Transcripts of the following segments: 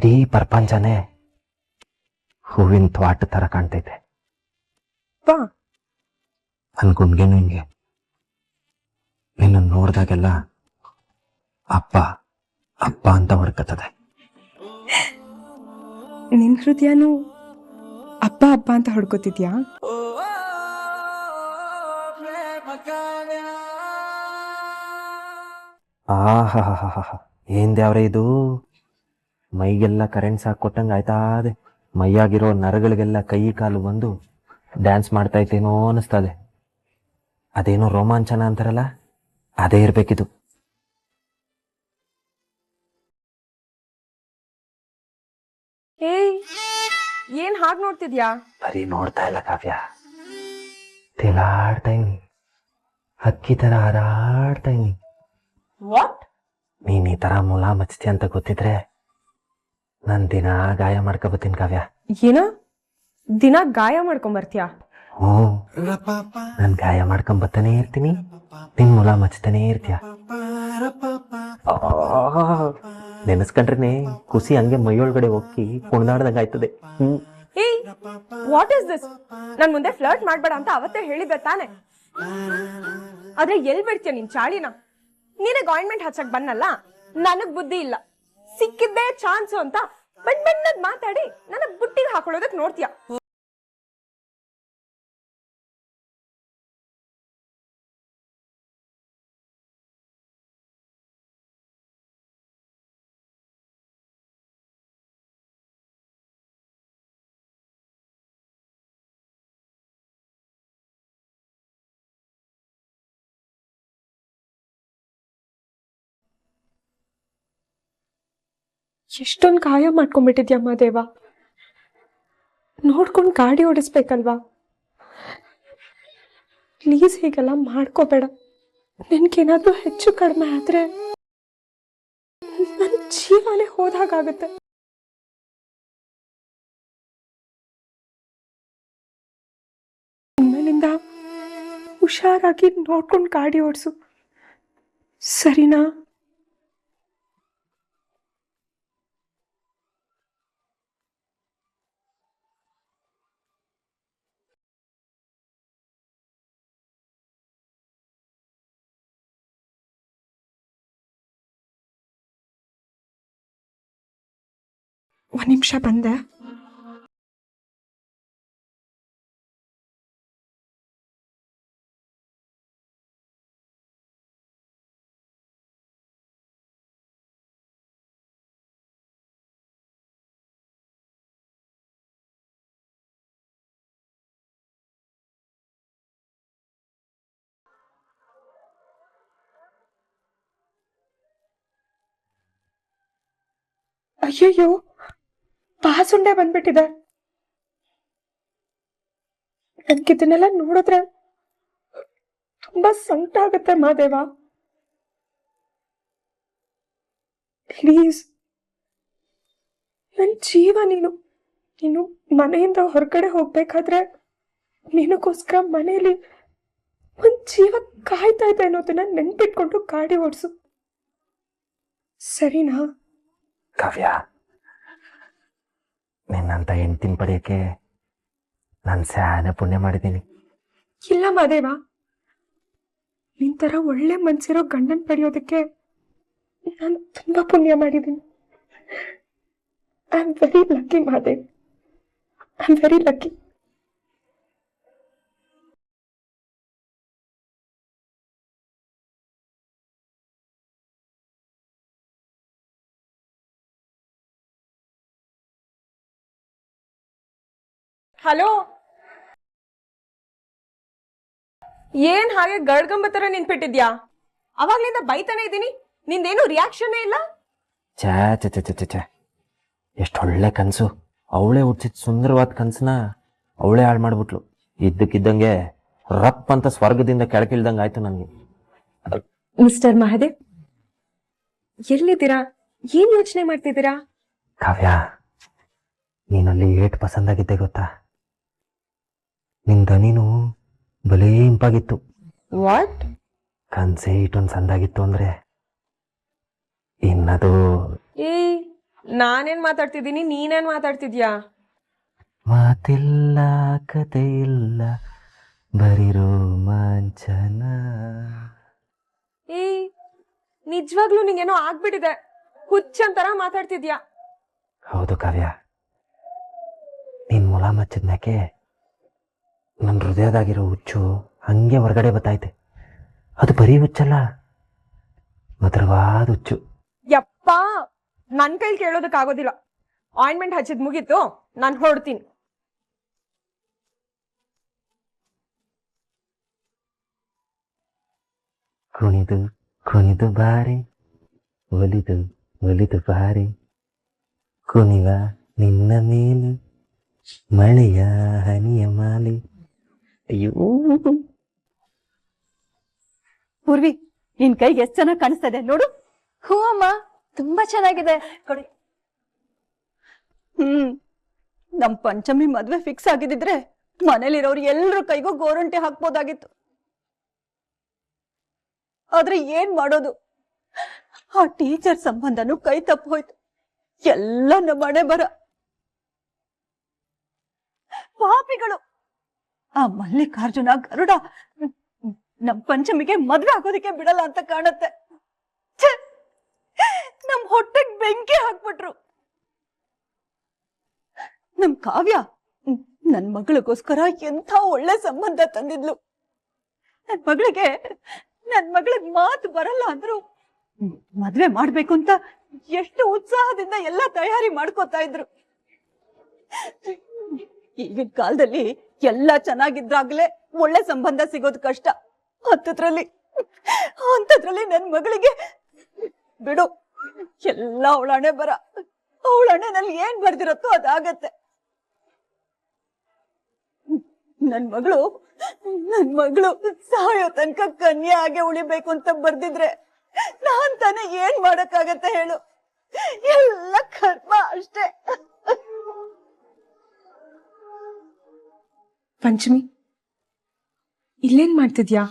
ಇಡೀ ಪ್ರಪಂಚನೇ ಹೂವಿನ ತ್ವಾಟ ತರ ಕಾಣ್ತೈತೆ. ನನ್ ಗುಂಡ್ಗೆನು ಹಿಂಗೆ. ನಿನ್ನ ನೋಡ್ದಾಗೆಲ್ಲ ಅಪ್ಪ ಅಪ್ಪ ಅಂತ ಹೊಡ್ಕತ್ತದೆ. ನಿನ್ ಹೃದಯನು ಅಪ್ಪ ಅಪ್ಪ ಅಂತ ಹೊಡ್ಕೋತಿದ್ಯಾ? ಆಹಾ, ಏನ್ ದೇವ್ರೆ ಇದು. ಮೈಗೆಲ್ಲ ಕರೆಂಟ್ ಸಾಕ್ ಕೊಟ್ಟಂಗ ಆಯ್ತಾದೆ. ಮೈಯಾಗಿರೋ ನರಗಳಿಗೆಲ್ಲ ಕೈ ಕಾಲು ಬಂದು ಡ್ಯಾನ್ಸ್ ಮಾಡ್ತಾ ಇತ್ತೇನೋ ಅನಿಸ್ತದೆ. ಅದೇನೋ ರೋಮಾಂಚನ ಅಂತಾರಲ್ಲ, ಅದೇ ಇರ್ಬೇಕಿದು. ಏನ್ ಹಾಗೆ ನೋಡ್ತಿದ್ಯಾ? ಬರೀ ನೋಡ್ತಾ ಇಲ್ಲ ಕಾವ್ಯ, ತೇಲಾಡ್ತಾ ಇನಿ, ಹಕ್ಕಿ ತರ ಹಾರಾಡ್ತಾ ಇನಿ. ನೀನ್ ಈ ತರ ಮುಲಾ ಮಚ್ತಿ ಅಂತ ಗೊತ್ತಿದ್ರೆ ನನ್ ದಿನ ಗಾಯ ಮಾಡ್ಕೊಬತ್ತೀನಿ ಕಾವ್ಯ. ಏನ ದಿನ ಗಾಯ ಮಾಡ್ಕೊಂಬರ್ತೀಯಾ? ನನ್ ಗಾಯ ಮಾಡ್ಕೊಂಬತ್ತಾನೆ ಇರ್ತೀನಿ, ನಿನ್ ಮುಲಾ ಮಚ್ತಾನೆ ಇರ್ತೀಯ. ನೆನೆಸ್ಕೊಂಡ್ರೆ ಖುಷಿ ಹಂಗೆ ಮೈಯೊಳಗಡೆ ಹೋಗಿ ಕುಣಿದಾಡ್ದಂಗ ಆಯ್ತದೆ. What is this? ನನ್ ಮುಂದೆ ಫ್ಲರ್ಟ್ ಮಾಡ್ಬೇಡ ಅಂತ ಅವತ್ತೇ ಹೇಳಿದ್ದೆ ತಾನೆ. ಆದ್ರೆ ಎಲ್ ಬಿಡ್ತೀಯ ನಿನ್ ಚಾಳಿನ? ನೀನೇ ಗಾಯಿಂಟ್ಮೆಂಟ್ ಹಚ್ಚಕ್ ಬನ್ನಲ್ಲ, ನನಗ್ ಬುದ್ಧಿ ಇಲ್ಲ. ಸಿಕ್ಕಿದ್ದೇ ಚಾನ್ಸು ಅಂತ ಬಣ್ಣದ್ ಮಾತಾಡಿ ನನಗ್ ಬುಟ್ಟಿಗೆ ಹಾಕೊಳ್ಳೋದಕ್ ನೋಡ್ತೀಯ. ಎಷ್ಟೊಂದು ಗಾಯ ಮಾಡ್ಕೊಂಡ್ಬಿಟ್ಟಿದ್ಯಮ್ಮ ದೇವ. ನೋಡ್ಕೊಂಡು ಗಾಡಿ ಓಡಿಸ್ಬೇಕಲ್ವಾ? ಪ್ಲೀಸ್ ಹೀಗೆಲ್ಲ ಮಾಡ್ಕೋಬೇಡ. ನಿನ್ಗೇನಾದ್ರೂ ಹೆಚ್ಚು ಕಡಿಮೆ ಆದ್ರೆ ನನ್ನ ಜೀವನೇ ಹೋದಾಗತ್ತೆ. ಇನ್ಮೇಲಿಂದ ಹುಷಾರಾಗಿ ನೋಡ್ಕೊಂಡು ಗಾಡಿ ಓಡಿಸು, ಸರಿನಾ? ಒಂದು ನಿಮಿಷ ಬಂದೆ. ಅಯ್ಯಯ್ಯೋ, ಬಾಸುಂಡೆ ಬಂದ್ಬಿಟ್ಟಿದೆ. ನನ್ಗಿದನ್ನೆಲ್ಲ ನೋಡಿದ್ರೆ ತುಂಬಾ ಸಂಕಟ ಆಗುತ್ತೆ ಮಾದೇವ. ಪ್ಲೀಸ್, ನನ್ ಜೀವ ನೀನು. ನೀನು ಮನೆಯಿಂದ ಹೊರಗಡೆ ಹೋಗ್ಬೇಕಾದ್ರೆ ನಿನಗೋಸ್ಕರ ಮನೇಲಿ ಒಂದ್ ಜೀವ ಕಾಯ್ತಾ ಇದೆ ಅನ್ನೋದನ್ನ ನೆನ್ಪಿಟ್ಕೊಂಡು ಗಾಡಿ ಓಡಿಸು, ಸರಿನಾ? ಕಾವ್ಯ, ನಿನ್ನಂತ ಹೆಂಡ್ತಿನ ಪಡೆಯಕ್ಕೆ ನಾನು ಸ್ಯಾನೆ ಪುಣ್ಯ ಮಾಡಿದ್ದೀನಿ. ಇಲ್ಲ ಮಾದೇವ, ನಿನ್ ತರ ಒಳ್ಳೆ ಮನ್ಸಿರೋ ಗಂಡನ್ ಪಡೆಯೋದಕ್ಕೆ ನಾನು ತುಂಬಾ ಪುಣ್ಯ ಮಾಡಿದ್ದೀನಿ. I am very lucky Madev, I am very lucky. Hello, ಏನ್ ಹಾಗೆ ಗಡ್ಗಂಬತ್ತರ ನಿಂತ್ಬಿಟ್ಟಿದ್ಯಾ? ಅವಾಗ್ಲಿಂದ ಬೈತಾನೆ ಇದ್ದೀನಿ, ನಿಂದೇನು ರಿಯಾಕ್ಷನ್ ಇಲ್ಲ. ಛೇ, ಎಷ್ಟು ಒಳ್ಳೆ ಕನಸು. ಅವಳೇ ಹುಟ್ಟಿಸಿದ ಸುಂದರವಾದ ಕನಸನ್ನ ಅವಳೇ ಹಾಳು ಮಾಡ್ಬಿಟ್ಲು. ಇದ್ದಕ್ಕಿದ್ದಂಗೆ ರಪ್ ಅಂತ ಸ್ವರ್ಗದಿಂದ ಕೆಳಗಿಳ್ದಂಗೆ ಆಯ್ತು ನನಗೆ. ಮಿಸ್ಟರ್ ಮಹಾದೇವ್, ಎಲ್ಲಿದ್ದೀರಾ? ಏನ್ ಯೋಚನೆ ಮಾಡ್ತಿದ್ದೀರಾ? ಕಾವ್ಯ, ನೀನಲ್ಲಿ ಏಟ್ ಪಸಂದಾಗಿದ್ದೆ ಗೊತ್ತಾ? ನಿನ್ ದನಿನು ಬಲೇ ಇಂಪಾಗಿತ್ತು. ವಾಟ್? ಕನ್ಸೇ ಇಟ್ಟೊಂದು ಸಂದಾಗಿತ್ತು ಅಂದ್ರೆ ಇನ್ನದು. ನಾನೇನ್ ಮಾತಾಡ್ತಿದ್ದೀನಿ, ನೀನೇನ್ ಮಾತಾಡ್ತಿದ್ಯಾ? ಮಾತಿಲ್ಲ, ಕತೆ ಇಲ್ಲ, ಬರೀ ರೋಮಾಂಚನ. ಏ, ನಿಜವಾಗ್ಲೂ ನಿಂಗೇನೋ ಆಗ್ಬಿಟ್ಟಿದೆ. ಹುಚ್ಚಂತರ ಮಾತಾಡ್ತಿದ್ಯಾ. ಹೌದು ಕಾವ್ಯ, ನೀನ್ ಮೊಲ ಮಚ್ಚಿದ್ಮ್ಯಾಕೆ ನನ್ನ ಹೃದಯದಾಗಿರೋ ಹುಚ್ಚು ಹಂಗೆ ಹೊರಗಡೆ ಬತ್ತೈತೆ. ಅದು ಬರೀ ಹುಚ್ಚಲ್ಲ, ಮಧುರವಾದ ಹುಚ್ಚು. ಯಪ್ಪ, ನನ್ ಕೈಲಿ ಕೇಳೋದಕ್ಕಾಗೋದಿಲ್ಲ. ಆಯಿಂಟ್ಮೆಂಟ್ ಹಚ್ಚಿದ್ ಮುಗೀತು, ನಾನು ಹೊರಡ್ತೀನಿ. ಕುಣಿದು ಕುಣಿದು ಬಾರಿ, ಒಲಿದು ಒಲಿದು ಬಾರಿ, ಕುಣಿವ ನಿನ್ನ ಮೇಲೆ ಮಳೆಯ ಹನಿಯ ಮಾಲೆ. ಅಯ್ಯೋ, ಪೂರ್ವಿ, ನಿನ್ ಕೈಗೆ ಎಷ್ಟ್ ಚೆನ್ನಾಗಿ ಕಾಣಿಸ್ತದೆ ನೋಡು. ಹ್ಞೂ ಅಮ್ಮ, ತುಂಬಾ ಚೆನ್ನಾಗಿದೆ. ಕೊಡಿ. ನಮ್ ಪಂಚಮಿ ಮದ್ವೆ ಫಿಕ್ಸ್ ಆಗಿದ್ರೆ ಮನೇಲಿರೋರು ಎಲ್ರ ಕೈಗೂ ಗೋರಂಟಿ ಹಾಕ್ಬೋದಾಗಿತ್ತು. ಆದ್ರೆ ಏನ್ ಮಾಡೋದು, ಆ ಟೀಚರ್ ಸಂಬಂಧನೂ ಕೈ ತಪ್ಪು ಹೋಯ್ತು. ಎಲ್ಲ ನಮ್ಮ ಮನೆ ಬರ ಪಾಪಿಗಳು. ಆ ಮಲ್ಲಿಕಾರ್ಜುನ ಗರುಡ ನಮ್ ಪಂಚಮಿಗೆ ಮದ್ವೆ ಆಗೋದಿಕ್ಕೆ ಬಿಡಲ್ಲ ಅಂತ ಕಾಣತ್ತೆ. ಛೆ! ನಮ್ ಹೊಟ್ಟೆಗ್ ಬೆಂಕಿ ಹಾಕ್ಬಿಟ್ರು. ನಮ್ ಕಾವ್ಯ ನನ್ ಮಗಳಿಗೋಸ್ಕರ ಎಂಥ ಒಳ್ಳೆ ಸಂಬಂಧ ತಂದಿದ್ಲು. ನನ್ ಮಗಳಿಗೆ ಮಾತು ಬರಲ್ಲ ಅಂದ್ರು ಮದ್ವೆ ಮಾಡ್ಬೇಕು ಅಂತ ಎಷ್ಟು ಉತ್ಸಾಹದಿಂದ ಎಲ್ಲ ತಯಾರಿ ಮಾಡ್ಕೋತಾ ಇದ್ರು. ಈಗಿನ ಕಾಲದಲ್ಲಿ ಎಲ್ಲ ಚೆನ್ನಾಗಿದ್ರಾಗ್ಲೇ ಒಳ್ಳೆ ಸಂಬಂಧ ಸಿಗೋದು ಕಷ್ಟ. ಅಂತದ್ರಲ್ಲಿ ನನ್ ಮಗಳಿಗೆ ಬಿಡು, ಎಲ್ಲ ಅವಳಣೆ ಬರ. ಅವಳಣೆನಲ್ಲಿ ಏನ್ ಬರ್ದಿರತ್ತೋ ಅದಾಗತ್ತೆ. ನನ್ ಮಗಳು ಸಾಯೋ ತನಕ ಕನ್ಯೆ ಹಾಗೆ ಉಳಿಬೇಕು ಅಂತ ಬರ್ದಿದ್ರೆ ನಾನ್ ತಾನೇ ಏನ್ ಮಾಡಕ್ಕಾಗತ್ತೆ ಹೇಳು. ಎಲ್ಲ ಕರ್ಮ ಅಷ್ಟೇ. ಪಂಚಮಿ, ಇಲ್ಲೇನ್ ಮಾಡ್ತಿದ್ಯಾ?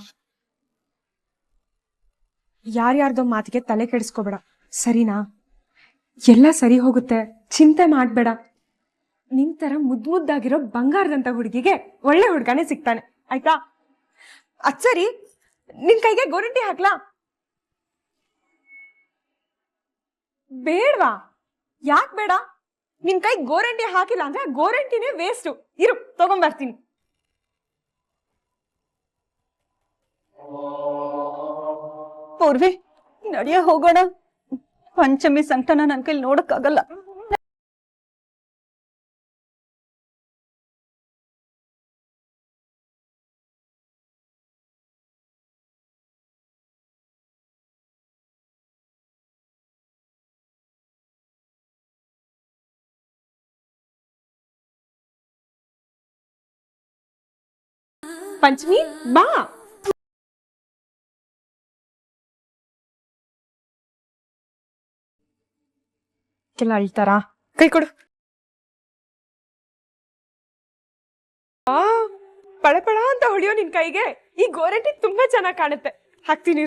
ಯಾರ್ಯಾರ್ದೋ ಮಾತಿಗೆ ತಲೆ ಕೆಡಿಸ್ಕೋಬೇಡ, ಸರಿನಾ? ಎಲ್ಲ ಸರಿ ಹೋಗುತ್ತೆ, ಚಿಂತೆ ಮಾಡ್ಬೇಡ. ನಿನ್ ತರ ಮುದ್ದಾಗಿರೋ ಬಂಗಾರದಂತ ಹುಡುಗಿಗೆ ಒಳ್ಳೆ ಹುಡುಗನೇ ಸಿಗ್ತಾನೆ, ಆಯ್ತಾ? ಸರಿ, ನಿನ್ ಕೈಗೆ ಗೋರಂಟಿ ಹಾಕ್ಲಾ? ಬೇಡ್ವಾ? ಯಾಕ್ ಬೇಡ? ನಿನ್ ಕೈ ಗೋರಂಟಿ ಹಾಕಿಲ್ಲ ಅಂದ್ರೆ ಗೋರಂಟಿನೇ ವೇಸ್ಟ್. ಇರು, ತಗೊಂಬರ್ತೀನಿ. ಪೂರ್ವಿ, ನಡಿಯ ಹೋಗೋಣ. ಪಂಚಮಿ ಸಂಕಟನ ನನ್ ಕೈಲಿ ನೋಡಕ್ಕಾಗಲ್ಲ. ಪಂಚಮಿ, ಬಾ. ಕೆಲ ಅಳ್ತಾರಾ? ಕೈ ಕೊಡು. ಪಳಪಳ ಅಂತ ಹೊಡಿಯೋ ನಿನ್ ಕೈಗೆ ಈ ಗೋರಂಟಿ ತುಂಬಾ ಚೆನ್ನಾಗಿ ಕಾಣುತ್ತೆ. ಹಾಕ್ತೀನಿ.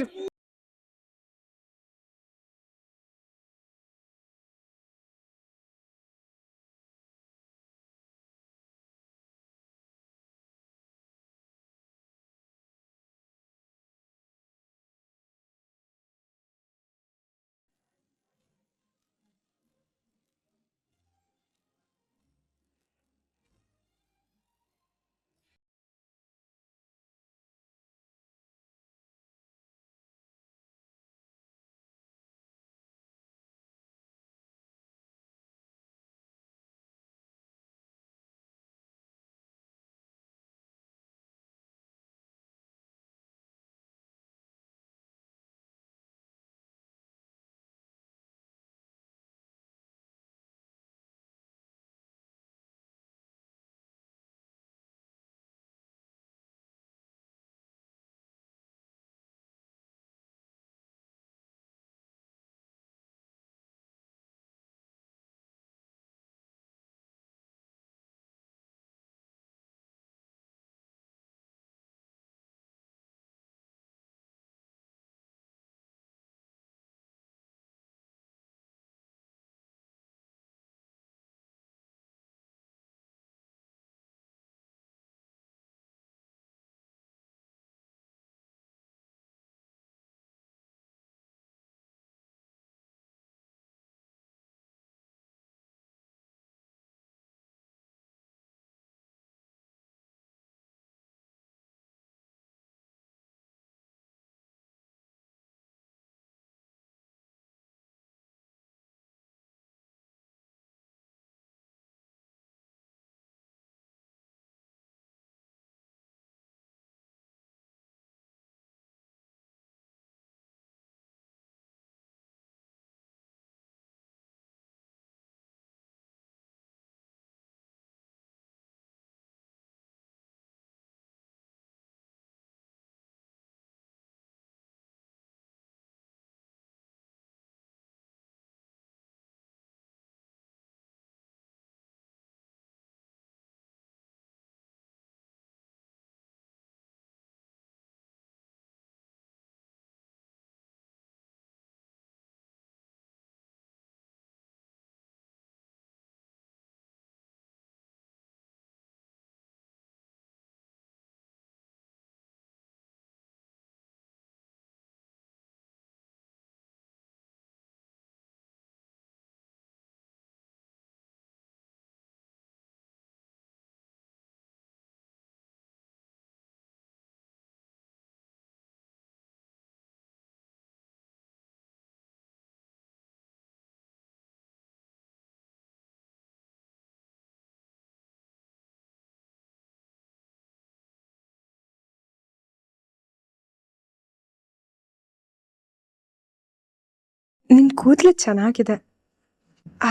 ನಿನ್ ಕೂದಲು ಚೆನ್ನಾಗಿದೆ,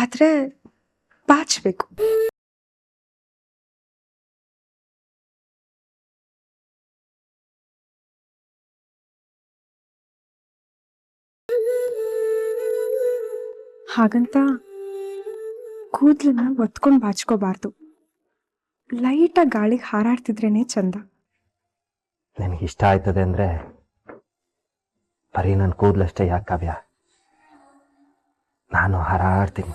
ಆದ್ರೆ ಬಾಚ್ಬೇಕು. ಹಾಗಂತ ಕೂದಲನ್ನ ಒತ್ಕೊಂಡ್ ಬಾಚ್ಕೋಬಾರ್ದು. ಲೈಟಾಗಿ ಗಾಳಿಗೆ ಹಾರಾಡ್ತಿದ್ರೇನೆ ಚಂದ. ನಿನಗಿಷ್ಟ ಆಯ್ತದೆ ಅಂದರೆ ಬರೀ ನನ್ನ ಕೂದಲಷ್ಟೇ ಯಾಕೆ ಕಾವ್ಯ, ನಾನು ಹಾರಾಡ್ತೀನಿ.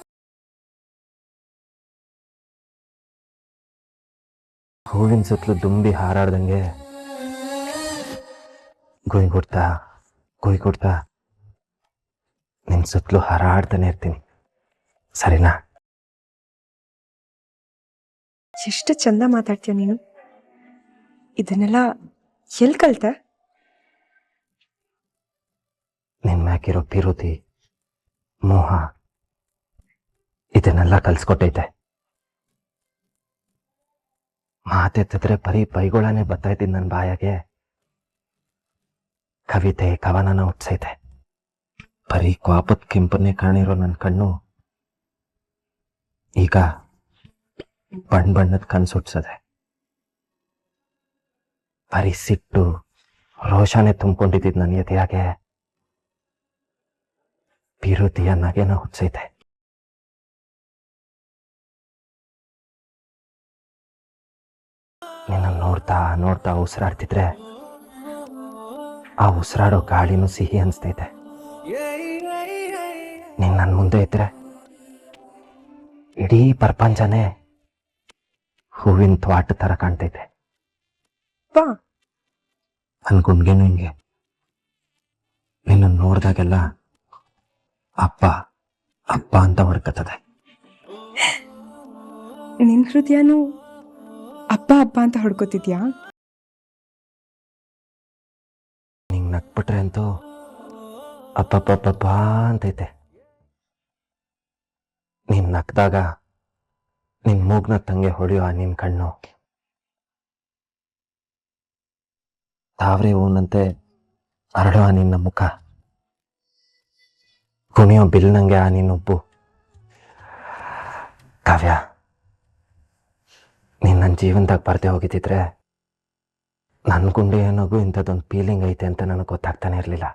ಹೂವಿನ ಸುತ್ತಲೂ ದುಂಬಿ ಹಾರಾಡ್ದಂಗೆ ಗುಯ್ಗುಡ್ತಾ ಗುಯ್ಗುಡ್ತಾ ನಿನ್ನ ಸುತ್ತಲೂ ಹಾರಾಡ್ತಾನೆ ಇರ್ತೀನಿ, ಸರಿನಾ? ಎಷ್ಟು ಚಂದ ಮಾತಾಡ್ತೀಯ ನೀನು. ಇದನ್ನೆಲ್ಲ ಎಲ್ಲಿ ಕಲ್ತೆ? ನಿನ್ನ ಮ್ಯಾಕಿರೋ ಪಿರುತಿ ಮೋಹ ಇದನ್ನೆಲ್ಲ ಕಲ್ಸ್ಕೊಟ್ಟೈತೆ. ಮಾತೆತ್ತಿದ್ರೆ ಬರೀ ಬೈಗೊಳನೆ ಬತ್ತೈತಿದ್ ನನ್ನ ಬಾಯಾಗೆ. ಕವಿತೆ ಕವನನ ಹುಟ್ಸೈತೆ. ಬರೀ ಕ್ವಾಪದ ಕೆಂಪನ್ನೇ ಕಾಣಿರೋ ನನ್ನ ಕಣ್ಣು ಈಗ ಬಣ್ಣದ ಕನ್ಸು ಹುಟ್ಸದೆ. ಬರೀ ಸಿಟ್ಟು ರೋಷಾನೆ ತುಂಬಿಕೊಂಡಿದ್ದಿದ್ ನನ್ನ ಎದೆಯಾಗೆ ಪಿರುತಿಯ ನಗೆನ ಹುಟ್ಸೈತೆ. ನಿನ್ನ ನೋಡ್ತಾ ನೋಡ್ತಾ ಉಸಿರಾಡ್ತಿದ್ರೆ ಆ ಉಸಿರಾಡೋ ಗಾಳಿನೂ ಸಿಹಿ ಅನಿಸ್ತೈತೆ. ನೀನ್ ನನ್ನ ಮುಂದೆ ಇದ್ರೆ ಇಡೀ ಪ್ರಪಂಚನೇ ಹೂವಿನ ತ್ವಾಟ ತರ ಕಾಣ್ತೈತೆ. ಬಾ, ನನ್ ಗುಂಡ್ಗೆನು ಹಿಂಗೆ. ನಿನ್ನ ನೋಡ್ದಾಗೆಲ್ಲ ಅಪ್ಪ ಅಪ್ಪ ಅಂತ ಹೊಡ್ಕತ್ತದೆ. ನಿನ್ ಹೃದಯನೂ ಅಪ್ಪ ಅಪ್ಪ ಅಂತ ಹೊಡ್ಕೋತಿದ್ಯಾ? ನಿಂಗೆ ನಕ್ಬಿಟ್ರೆ ಅಂತೂ ಅಪ್ಪಪ್ಪಪ್ಪ ಅಂತೈತೆ. ನೀನ್ ನಕ್ದಾಗ ನಿನ್ ಮೂಗ್ನ ತಂಗೆ ಹೊಳೆಯೋ ನಿನ್ ಕಣ್ಣು ತಾವ್ರೆ ಹೂನಂತೆ ಹರಡುವ ನಿನ್ನ ಮುಖ, ಕುಣಿಯೋ ಬಿಲ್ನಂಗೆ ಆ ನಿನ್ನ ಉಬ್ಬು. ಕಾವ್ಯ, ನೀನ್ ನನ್ನ ಜೀವನದಾಗ ಬರ್ದೆ ಹೋಗಿದ್ದಿದ್ರೆ ನನ್ನ ಗುಂಡೆ ಏನಾಗೂ ಇಂಥದ್ದೊಂದು ಫೀಲಿಂಗ್ ಐತೆ ಅಂತ ನನಗೆ ಗೊತ್ತಾಗ್ತಾನೆ ಇರಲಿಲ್ಲ.